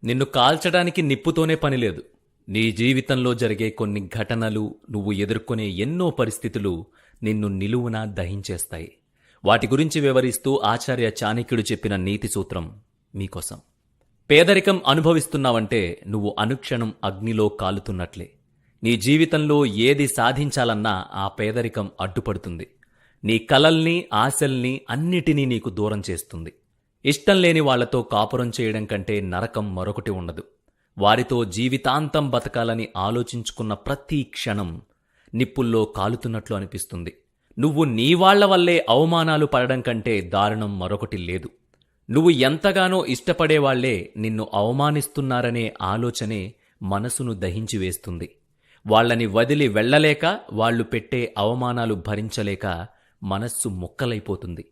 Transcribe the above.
నిన్ను కాల్చడానికి నిప్పుతోనే పనిలేదు. నీ జీవితంలో జరిగే కొన్ని ఘటనలు, నువ్వు ఎదుర్కొనే ఎన్నో పరిస్థితులు నిన్ను నిలువునా దహించేస్తాయి. వాటి గురించి వివరిస్తూ ఆచార్య చాణక్యుడు చెప్పిన నీతి సూత్రం మీకోసం. పేదరికం అనుభవిస్తున్నావంటే నువ్వు అనుక్షణం అగ్నిలో కాలుతున్నట్లే. నీ జీవితంలో ఏది సాధించాలన్నా ఆ పేదరికం అడ్డుపడుతుంది. నీ కలల్ని, ఆశల్ని అన్నిటినీ నీకు దూరం చేస్తుంది. ఇష్టం లేని వాళ్లతో కాపురం చేయడం కంటే నరకం మరొకటి ఉండదు. వారితో జీవితాంతం బతకాలని ఆలోచించుకున్న ప్రతి క్షణం నిప్పుల్లో కాలుతున్నట్లు అనిపిస్తుంది. నువ్వు నీవాళ్ల వల్లే అవమానాలు పడడం కంటే దారుణం మరొకటి లేదు. నువ్వు ఎంతగానో ఇష్టపడేవాళ్లే నిన్ను అవమానిస్తున్నారనే ఆలోచనే మనసును దహించి వేస్తుంది. వాళ్లని వదిలి వెళ్లలేక, వాళ్లు పెట్టే అవమానాలు భరించలేక మనస్సు ముక్కలైపోతుంది.